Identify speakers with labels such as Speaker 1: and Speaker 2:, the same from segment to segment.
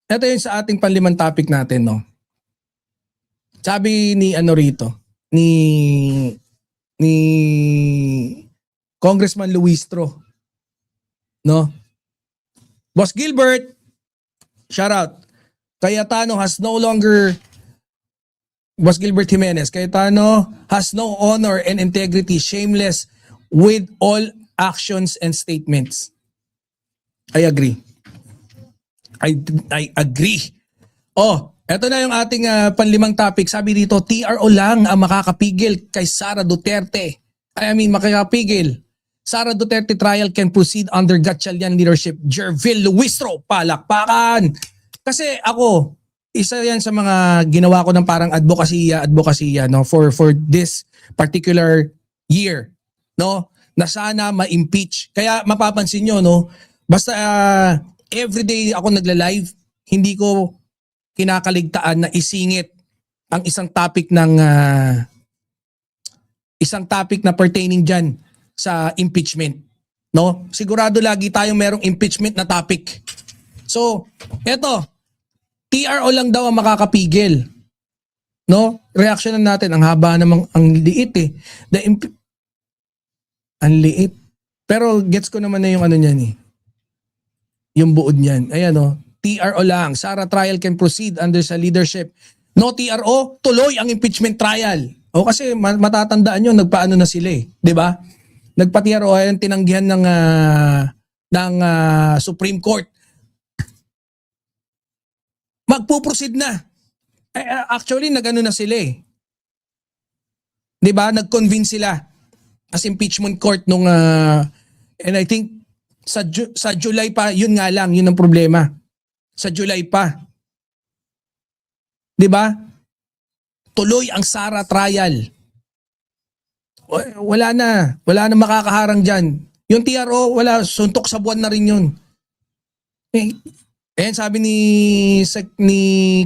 Speaker 1: Ito yung sa ating panlimang topic natin, no? Sabi ni ano rito, ni Congressman Luistro, no? Boss Gilbert, shout out. Cayetano has no longer, Boss Gilbert Jimenez, Cayetano has no honor and integrity, shameless with all actions and statements. I agree. I agree. Oh, eto na yung ating panlimang topic. Sabi dito, TRO lang ang makakapigil kay Sara Duterte. Makakapigil. Sara Duterte trial can proceed under Gatchalian leadership. Jervil Luistro, palakpakan. Kasi ako, isa yan sa mga ginawa ko ng parang advokasya no, for this particular year, no, na sana ma-impeach. Kaya mapapansin nyo, no, basta everyday ako nagla-live, hindi ko kinakaligtaan na isingit ang isang topic na pertaining diyan sa impeachment, no? Sigurado lagi tayong merong impeachment na topic. So, eto, TRO lang daw ang makakapigil. No? Reaksyonan natin, ang haba namang, ang liit eh. Ang liit. Pero gets ko naman na yung ano niyan eh. Yung buod niyan. Ayan o. TRO lang. Sara trial can proceed under sa leadership. No TRO, tuloy ang impeachment trial. O kasi matatandaan nyo, nagpaano na sila eh. Diba? Nagpa-TRO ay tinanggihan ng Supreme Court. Magpuproceed na. Actually, nagano na sila eh. Diba? Nag-convince sila as impeachment court nung and I think sa July pa, yun nga lang, yun ang problema. Sa July pa. 'Di ba? Tuloy ang Sara trial. Wala na makakaharang diyan. Yung TRO, wala, suntok sa buwan na rin yun. Sabi ni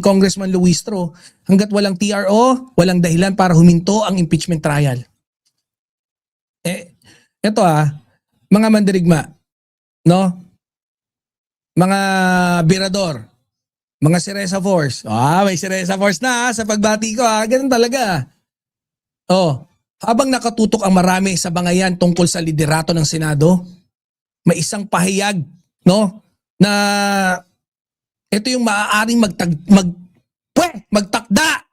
Speaker 1: Congressman Luistro, hanggat walang TRO, walang dahilan para huminto ang impeachment trial. Ito mga mandirigma, no? Mga birador, mga Siresa Force. May Siresa Force na sa pagbati ko ganun talaga. Habang nakatutok ang marami sa bangayan tungkol sa liderato ng Senado, may isang pahayag, no, na ito yung maaaring magtakda,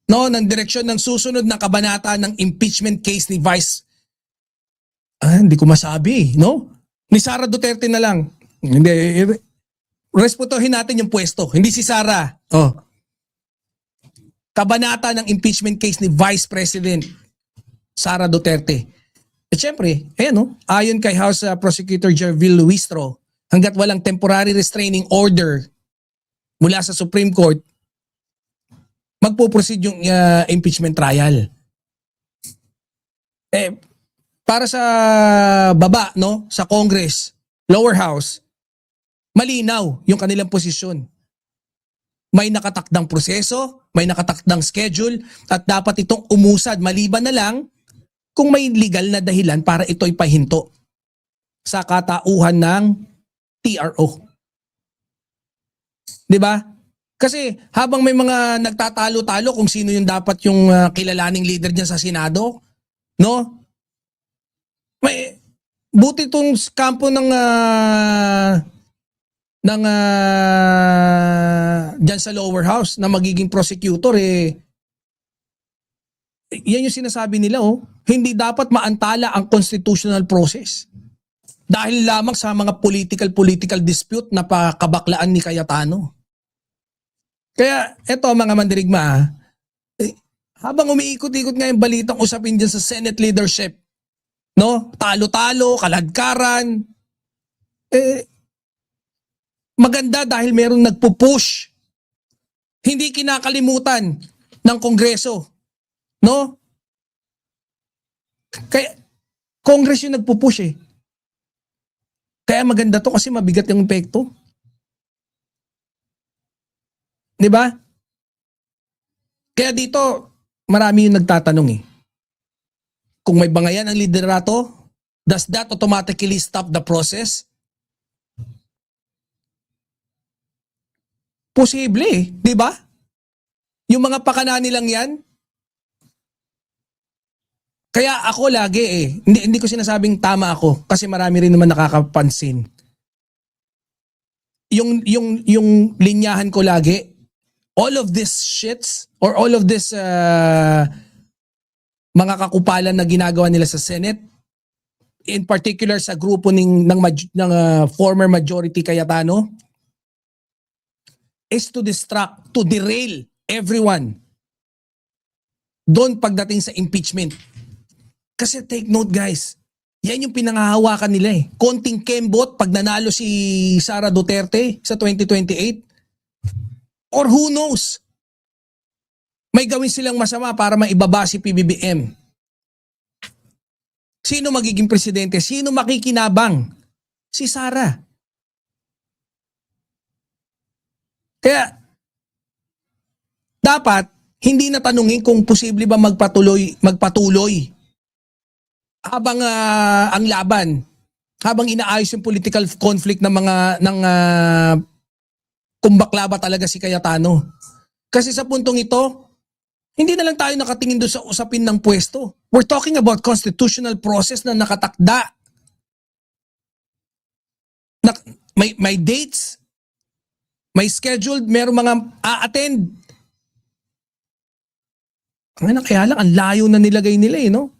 Speaker 1: no, ng direksyon ng susunod na kabanata ng impeachment case ni hindi ko masabi, no? Ni Sara Duterte na lang. Hindi, respetuhin natin yung pwesto, hindi si Sara. Kabanata ng impeachment case ni Vice President Sara Duterte. Siyempre, ayon kay House Prosecutor Jervil Luistro, hanggat walang temporary restraining order mula sa Supreme Court, magpo-proceed yung impeachment trial. Para sa baba, no, sa Congress, lower house, malinaw yung kanilang posisyon. May nakatakdang proseso, may nakatakdang schedule, at dapat itong umusad maliban na lang kung may legal na dahilan para ito'y pahinto sa katauhan ng TRO. 'Di ba? Kasi habang may mga nagtatalo-talo kung sino yung dapat yung kilalaning leader diyan sa Senado, no? May buti itong kampo ng diyan sa lower house na magiging prosecutor yan yung sinasabi nila hindi dapat maantala ang constitutional process dahil lamang sa mga political dispute na pakabaklaan ni Cayetano. Kaya eto mga mandirigma, habang umiikot-ikot nga yung balitang usapin dyan sa Senate leadership, no, talo-talo, kaladkaran, maganda dahil merong nagpupush. Hindi kinakalimutan ng Kongreso, no? Kaya Congress yung nagpupush Kaya maganda to kasi mabigat yung epekto. 'Di ba? Kaya dito marami yung nagtatanong kung may bangayan ang liderato, does that automatically stop the process? Posible eh, di ba? Yung mga pakana nilang yan. Kaya ako lagi hindi ko sinasabing tama ako kasi marami rin naman nakakapansin. Yung linyahan ko lagi, all of this shits or all of this mga kakupalan na ginagawa nila sa Senate, in particular sa grupo ng former majority Cayetano, is to distract, to derail everyone doon pagdating sa impeachment. Kasi take note guys, yan yung pinangahawakan nila eh. Konting kembot pag nanalo si Sara Duterte sa 2028. Or who knows? May gawin silang masama para maibaba si PBBM. Sino magiging presidente? Sino makikinabang? Si Sara. Kaya dapat hindi na tanungin kung posible ba magpatuloy habang ang laban, habang inaayos yung political conflict ng kung bakla ba talaga si Cayetano. Kasi sa puntong ito, hindi na lang tayo nakatingin doon sa usapin ng pwesto. We're talking about constitutional process na nakatakda. May dates, may scheduled, merong mga a-attend. Kaya lang, ang layo na nilagay nila no?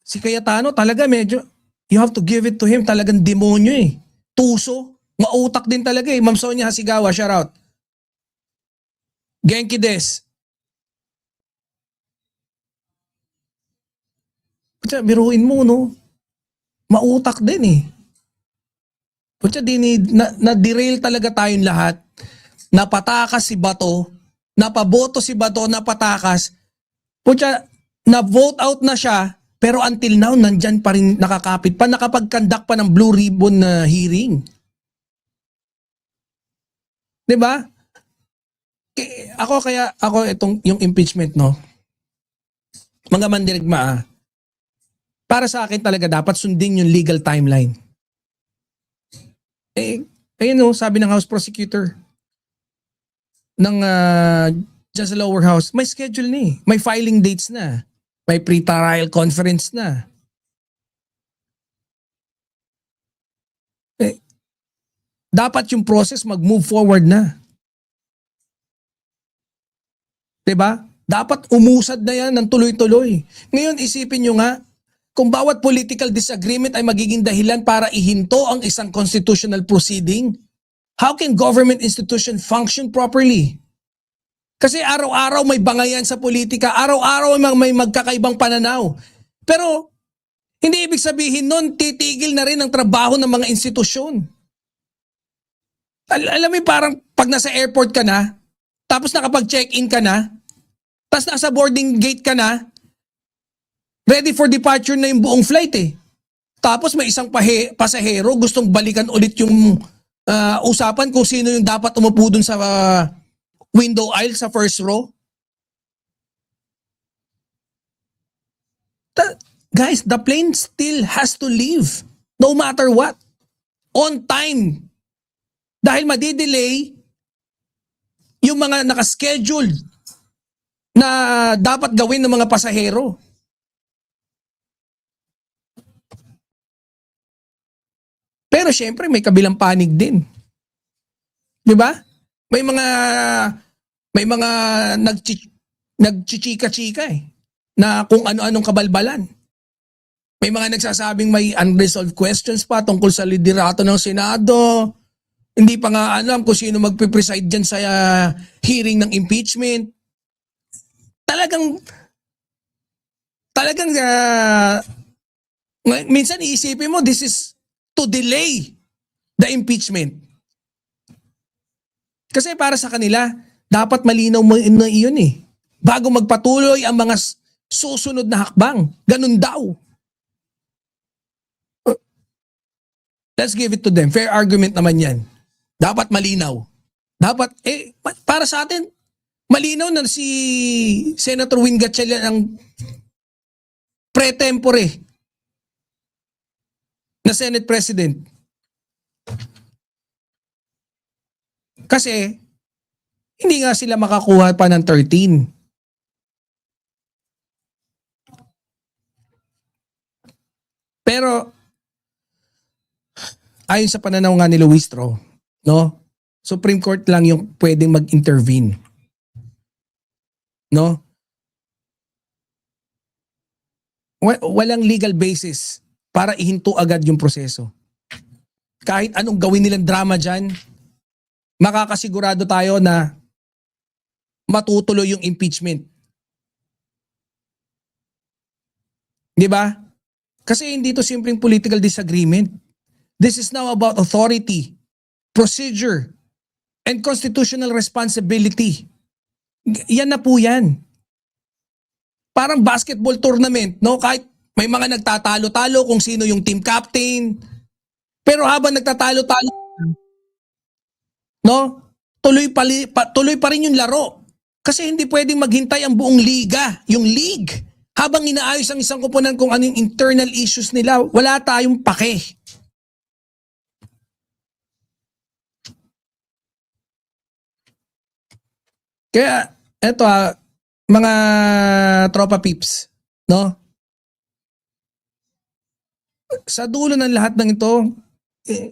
Speaker 1: Si Cayetano talaga medyo, you have to give it to him, talagang demonyo Tuso, mautak din talaga Ma'am Sonia Hasigawa, shout out. Genki Des. Biruin mo, no? Mautak din na-derail talaga tayong lahat. Napatakas si Bato, napaboto si Bato, napatakas. Na-vote out na siya, pero until now, nandyan pa rin nakakapit pa, nakapag-conduct pa ng Blue Ribbon na hearing. Diba? Ako yung impeachment, no? Mga mandirigma, para sa akin talaga dapat sundin yung legal timeline. Ayun sabi ng House Prosecutor ng dyan sa lower house, may schedule may filing dates na. May pre-trial conference na. Dapat yung process mag-move forward na. Diba? Dapat umusad na yan ng tuloy-tuloy. Ngayon isipin nyo nga, kung bawat political disagreement ay magiging dahilan para ihinto ang isang constitutional proceeding, how can government institution function properly? Kasi araw-araw may bangayan sa politika, araw-araw may magkakaibang pananaw. Pero hindi ibig sabihin nun, titigil na rin ang trabaho ng mga institusyon. Alam mo parang pag nasa airport ka na, tapos nakapag-check-in ka na, tapos nasa boarding gate ka na, ready for departure na yung buong flight Tapos may isang pasahero gustong balikan ulit yung usapan kung sino yung dapat umupo dun sa window aisle sa first row. Guys, the plane still has to leave no matter what. On time. Dahil madidelay yung mga nakascheduled na dapat gawin ng mga pasahero. Pero syempre may kabilang panig din. 'Di ba? May mga nagchichika-chika na kung ano-anong kabalbalan. May mga nagsasabing may unresolved questions pa tungkol sa liderato ng Senado. Hindi pa nga alam kung sino magpipreside dyan sa hearing ng impeachment. Talagang minsan iisipin mo this is to delay the impeachment. Kasi para sa kanila, dapat malinaw mo na iyon bago magpatuloy ang mga susunod na hakbang. Ganun daw. Let's give it to them. Fair argument naman yan. Dapat malinaw. Dapat, para sa atin, malinaw na si Senator Win Gatchalian ang pre-tempore na Senate President. Kasi Hindi nga sila makakuha pa ng 13. Pero ayon sa pananaw nga ni Luistro, no? Supreme Court lang yung pwedeng mag-intervene. No? Walang legal basis para ihinto agad yung proseso. Kahit anong gawin nilang drama dyan, makakasigurado tayo na matutuloy yung impeachment. Di ba? Kasi hindi to simpleng political disagreement. This is now about authority, procedure, and constitutional responsibility. Yan na po yan. Parang basketball tournament, no? Kahit may mga nagtatalo-talo kung sino yung team captain. Pero habang nagtatalo-talo, no? Tuloy pa rin yung laro. Kasi hindi pwedeng maghintay ang buong liga, yung league. Habang inaayos ang isang koponan kung ano yung internal issues nila, wala tayong pake. Kaya, eto mga tropa peeps, no? Sa dulo ng lahat ng ito,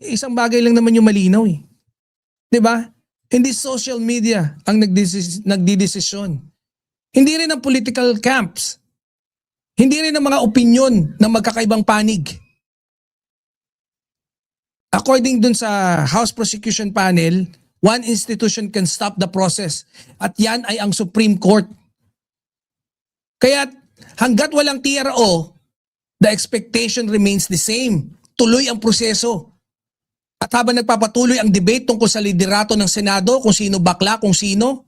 Speaker 1: isang bagay lang naman yung malinaw eh. 'Di ba? Hindi social media ang nagdidesisyon. Hindi rin ang political camps. Hindi rin ang mga opinyon ng magkakaibang panig. According dun sa House Prosecution Panel, one institution can stop the process at yan ay ang Supreme Court. Kaya hanggat walang TRO, the expectation remains the same. Tuloy ang proseso. At habang nagpapatuloy ang debate tungkol sa liderato ng Senado, kung sino bakla, kung sino,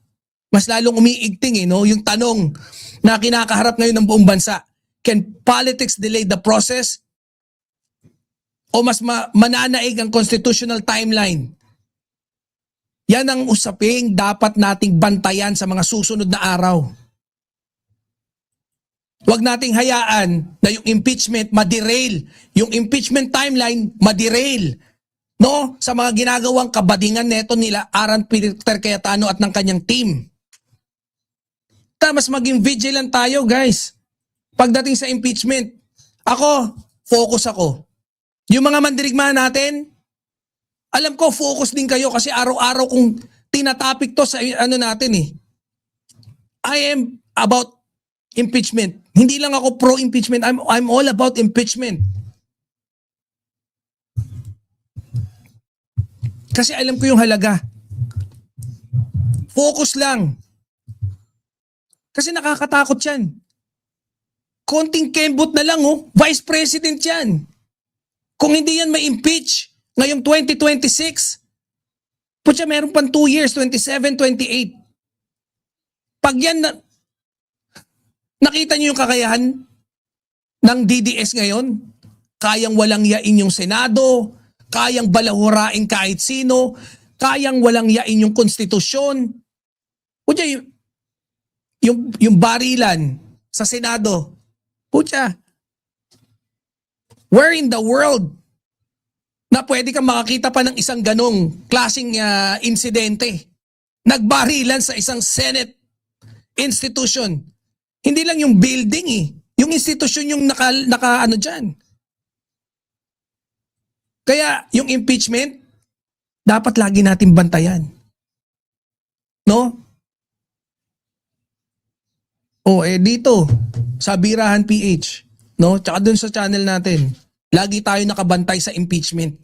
Speaker 1: mas lalong umiigting no? Yung tanong na kinakaharap ngayon ng buong bansa, can politics delay the process? O mas mananaig ang constitutional timeline? Yan ang usaping dapat nating bantayan sa mga susunod na araw. Huwag nating hayaan na yung impeachment ma-derail. Yung impeachment timeline ma-derail. No? Sa mga ginagawang kabadingan neto nila Aran Peter Cayetano at ng kanyang team. Mas maging vigilant tayo, guys. Pagdating sa impeachment, focus ako. Yung mga mandirigma natin, alam ko focus din kayo kasi araw-araw kung tinatapik to sa natin eh. I am about impeachment. Hindi lang ako pro-impeachment. I'm all about impeachment. Kasi alam ko yung halaga. Focus lang. Kasi nakakatakot yan. Konting kembot na lang Vice President yan. Kung hindi yan ma-impeach ngayong 2026, putya meron pang 2 years, 27, 28. Pag yan nakita niyo yung kakayahan ng DDS ngayon, kayang walang yain yung Senado, kayang balahurain kahit sino, kayang walang yain yung konstitusyon. Putya, yung barilan sa Senado, putya, where in the world na pwede kang makakita pa ng isang ganong klaseng insidente? Nagbarilan sa isang Senate institution. Hindi lang yung building yung institution yung naka dyan. Kaya yung impeachment, dapat lagi natin bantayan. No? Dito, sa Birahan PH, no? Tsaka dun sa channel natin, lagi tayo nakabantay sa impeachment.